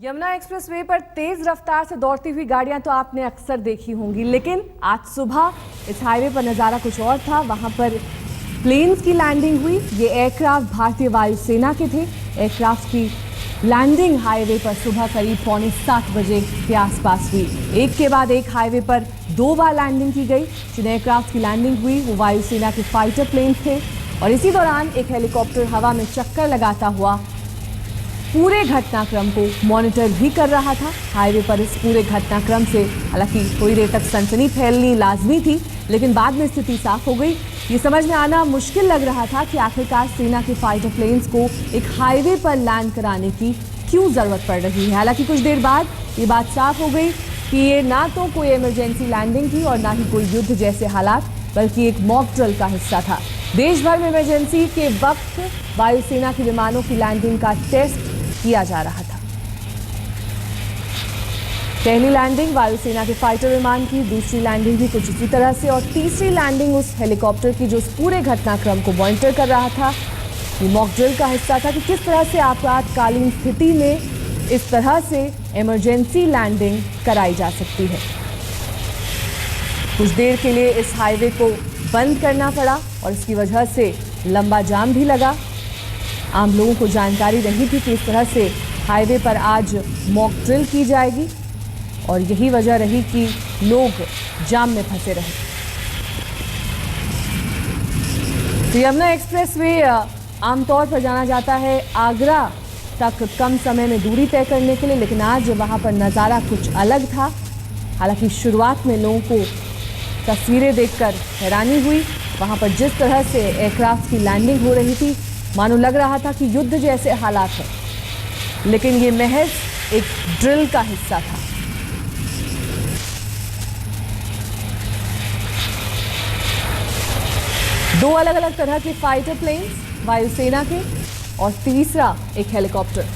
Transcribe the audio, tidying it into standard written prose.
Yamuna expressway पर तेज रफ्तार से दौड़ती हुई गाड़ियां तो आपने अक्सर देखी होंगी, लेकिन आज सुबह इस हाईवे पर नज़ारा कुछ और था। वहां पर प्लेन्स की लैंडिंग हुई। ये एयरक्राफ्ट भारतीय वायुसेना के थे। एयरक्राफ्ट की लैंडिंग हाईवे पर सुबह करीब 6:45 बजे के आसपास हुई। एक के बाद एक हाईवे पर 2 बार लैंडिंग की गई। जिन एयरक्राफ्ट की लैंडिंग हुई वो वायुसेना के फाइटर प्लेन थे और इसी दौरान एक हेलीकॉप्टर हवा में चक्कर लगाता हुआ पूरे घटनाक्रम को मॉनिटर भी कर रहा था। हाईवे पर इस पूरे घटनाक्रम से हालांकि थोड़ी देर तक सनसनी फैलनी लाजमी थी, लेकिन बाद में स्थिति साफ हो गई। ये समझ में आना मुश्किल लग रहा था कि आखिरकार सेना के फाइटर प्लेन्स को एक हाईवे पर लैंड कराने की क्यों जरूरत पड़ रही है। हालांकि कुछ देर बाद ये बात साफ हो गई कि ये ना तो कोई इमरजेंसी लैंडिंग थी और ना ही कोई युद्ध जैसे हालात, बल्कि एक मॉक ड्रिल का हिस्सा था। देश भर में इमरजेंसी के वक्त वायुसेना के विमानों की लैंडिंग का टेस्ट किया जा रहा था। पहली लैंडिंग वायुसेना के फाइटर विमान की, दूसरी लैंडिंग भी कुछ इसी तरह से और तीसरी लैंडिंग उस हेलीकॉप्टर की जो उस पूरे घटनाक्रम को मॉनिटर कर रहा था। ये मॉक ड्रिल का हिस्सा था कि किस तरह से आपातकालीन स्थिति में इस तरह से इमरजेंसी लैंडिंग कराई जा सकती है। कुछ देर के लिए इस हाईवे को बंद करना पड़ा और इसकी वजह से लंबा जाम भी लगा। आम लोगों को जानकारी नहीं थी कि इस तरह से हाईवे पर आज मॉक ड्रिल की जाएगी और यही वजह रही कि लोग जाम में फंसे रहे। तो यमुना एक्सप्रेसवे आमतौर पर जाना जाता है आगरा तक कम समय में दूरी तय करने के लिए, लेकिन आज वहां पर नज़ारा कुछ अलग था। हालांकि शुरुआत में लोगों को तस्वीरें देखकर हैरानी हुई। वहां पर जिस तरह से एयरक्राफ्ट की लैंडिंग हो रही थी, मानो लग रहा था कि युद्ध जैसे हालात हैं, लेकिन ये महज एक ड्रिल का हिस्सा था। दो अलग अलग तरह के फाइटर प्लेन्स वायुसेना के और तीसरा एक हेलीकॉप्टर।